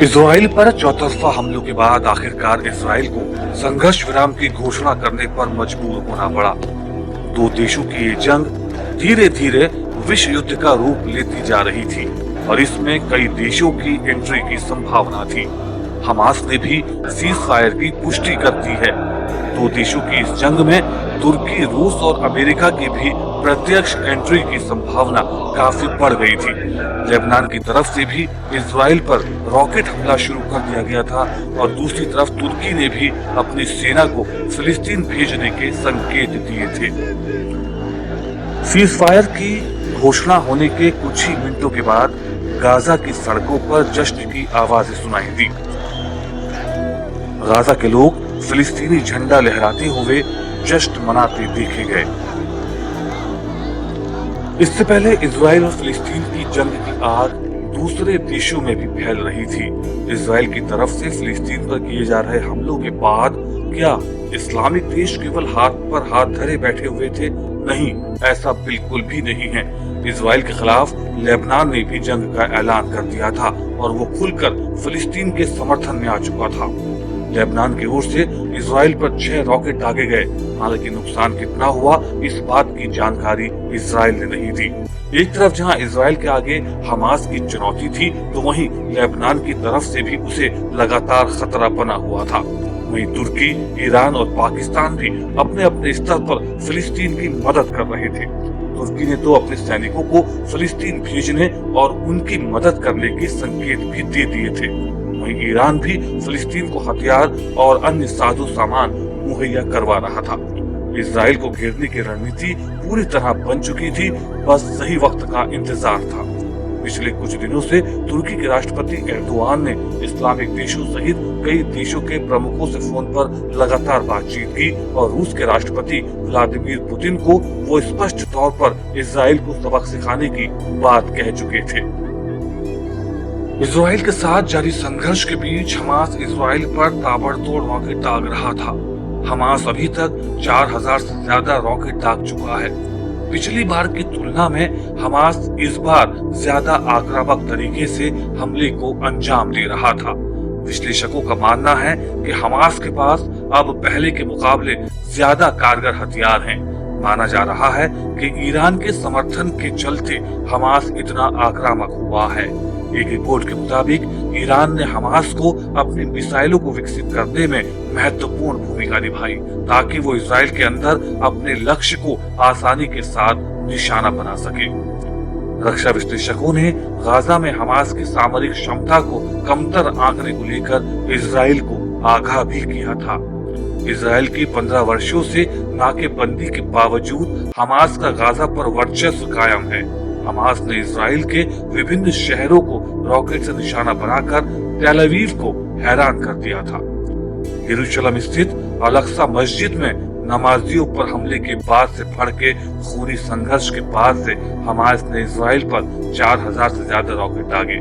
Israel पर चौतरफा हमलों के बाद आखिरकार इजराइल को संघर्ष विराम की घोषणा करने पर मजबूर होना पड़ा। दो देशों की ये जंग धीरे धीरे विश्व युद्ध का रूप लेती जा रही थी और इसमें कई देशों की एंट्री की संभावना थी। हमास ने भी सीज फायर की पुष्टि कर दी है। दो देशों की इस जंग में तुर्की, रूस और अमेरिका की भी प्रत्यक्ष एंट्री की संभावना काफी बढ़ गई थी। लेबनान की तरफ से भी इजराइल पर रॉकेट हमला शुरू कर दिया गया था और दूसरी तरफ तुर्की ने भी अपनी सेना को फिलिस्तीन भेजने के संकेत दिए थे। सीज फायर की घोषणा होने के कुछ ही मिनटों के बाद गाजा की सड़कों पर जश्न की आवाजें सुनाई दी। गाजा के लोग फिलिस्तीनी झंडा लहराते हुए जश्न मनाते देखे गए। इससे पहले इजराइल और फिलिस्तीन की जंग की आग दूसरे देशों में भी फैल रही थी। इजराइल की तरफ से फिलिस्तीन पर किए जा रहे हमलों के बाद क्या इस्लामिक देश केवल हाथ पर हाथ धरे बैठे हुए थे? नहीं, ऐसा बिल्कुल भी नहीं है। इजराइल के खिलाफ लेबनान ने भी जंग का ऐलान कर दिया था और वो खुलकर फिलिस्तीन के समर्थन में आ चुका था। लेबनान की ओर से इजराइल पर 6 रॉकेट दागे गए। हालांकि नुकसान कितना हुआ इस बात की जानकारी इजराइल ने नहीं दी। एक तरफ जहां इजराइल के आगे हमास की चुनौती थी तो वहीं लेबनान की तरफ से भी उसे लगातार खतरा बना हुआ था। वहीं तुर्की, ईरान और पाकिस्तान भी अपने अपने स्तर पर फिलिस्तीन की मदद कर रहे थे। तुर्की ने तो अपने सैनिकों को फिलिस्तीन भेजने और उनकी मदद करने के संकेत भी दे दिए थे। वहीं ईरान भी फिलिस्तीन को हथियार और अन्य साजो सामान मुहैया करवा रहा था। इजराइल को घेरने की रणनीति पूरी तरह बन चुकी थी, बस सही वक्त का इंतजार था। पिछले कुछ दिनों से तुर्की के राष्ट्रपति एर्दोआन ने इस्लामिक देशों सहित कई देशों के प्रमुखों से फोन पर लगातार बातचीत की और रूस के राष्ट्रपति व्लादिमीर पुतिन को वो स्पष्ट तौर पर इजराइल को सबक सिखाने की बात कह चुके थे। इजराइल के साथ जारी संघर्ष के बीच हमास इजराइल पर ताबड़तोड़ रॉकेट दाग रहा था। हमास अभी तक 4000 से ज्यादा रॉकेट दाग चुका है। पिछली बार की तुलना में हमास इस बार ज्यादा आक्रामक तरीके से हमले को अंजाम दे रहा था। विश्लेषकों का मानना है कि हमास के पास अब पहले के मुकाबले ज्यादा कारगर हथियार हैं। माना जा रहा है कि ईरान के समर्थन के चलते हमास इतना आक्रामक हुआ है। एक रिपोर्ट के मुताबिक ईरान ने हमास को अपनी मिसाइलों को विकसित करने में महत्वपूर्ण भूमिका निभाई ताकि वो इजराइल के अंदर अपने लक्ष्य को आसानी के साथ निशाना बना सके। रक्षा विश्लेषकों ने गाजा में हमास की सामरिक क्षमता को कमतर आंकने को लेकर इजराइल को आगाह भी किया था। इजराइल की 15 वर्षों से नाकेबंदी के बावजूद हमास का गाजा पर वर्चस्व कायम है। हमास ने इजराइल के विभिन्न शहरों को रॉकेट से निशाना बनाकर तेल अवीव को हैरान कर दिया था। यरूशलेम स्थित अल-अक्सा मस्जिद में नमाजियों पर हमले के बाद से भड़के खूनी संघर्ष के बाद से हमास ने इजराइल पर 4000 से ज्यादा रॉकेट दागे।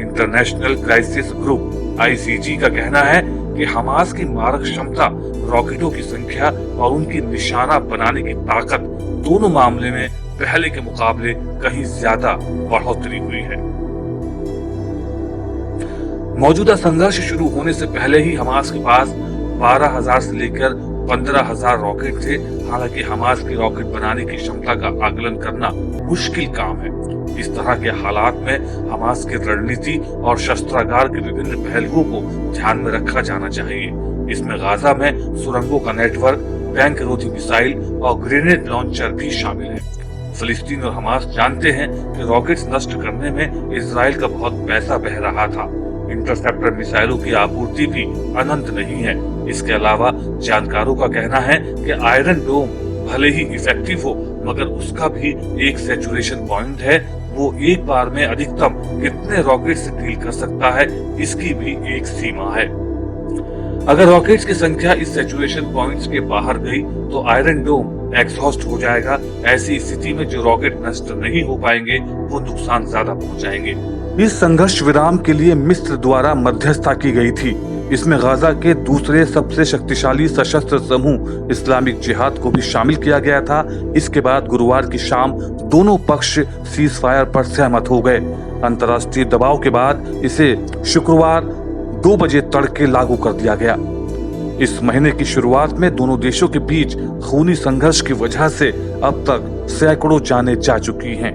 इंटरनेशनल क्राइसिस ग्रुप (ICG) का कहना है कि हमास की मारक क्षमता, रॉकेटों की संख्या और उनकी निशाना बनाने की ताकत दोनों मामले में पहले के मुकाबले कहीं ज्यादा बढ़ोतरी हुई है। मौजूदा संघर्ष शुरू होने से पहले ही हमास के पास 12,000 से लेकर 15,000 रॉकेट थे। हालांकि हमास की रॉकेट बनाने की क्षमता का आकलन करना मुश्किल काम है। इस तरह के हालात में हमास की रणनीति और शस्त्रागार के विभिन्न पहलुओं को ध्यान में रखा जाना चाहिए। इसमें गाजा में सुरंगों का नेटवर्क, टैंक रोधी मिसाइल और ग्रेनेड लॉन्चर भी शामिल है। फिलिस्तीन और हमास जानते हैं कि रॉकेट्स नष्ट करने में इजराइल का बहुत पैसा बह रहा था। इंटरसेप्टर मिसाइलों की आपूर्ति भी अनंत नहीं है। इसके अलावा जानकारों का कहना है कि आयरन डोम भले ही इफेक्टिव हो मगर उसका भी एक सैचुरेशन पॉइंट है। वो एक बार में अधिकतम कितने रॉकेट से डील कर सकता है, इसकी भी एक सीमा है। अगर रॉकेट्स की संख्या इस सैचुरेशन पॉइंट्स के बाहर गई तो आयरन डोम एग्जॉस्ट हो जाएगा। ऐसी स्थिति में जो रॉकेट नष्ट नहीं हो पाएंगे वो नुकसान ज्यादा पहुंचाएंगे। इस संघर्ष विराम के लिए मिस्र द्वारा मध्यस्थता की गई थी। इसमें गाजा के दूसरे सबसे शक्तिशाली सशस्त्र समूह इस्लामिक जिहाद को भी शामिल किया गया था। इसके बाद गुरुवार की शाम दोनों पक्ष सीज फायर पर सहमत हो गए। अंतर्राष्ट्रीय दबाव के बाद इसे शुक्रवार 2 बजे तड़के लागू कर दिया गया। इस महीने की शुरुआत में दोनों देशों के बीच खूनी संघर्ष की वजह से अब तक सैकड़ों जानें जा चुकी हैं।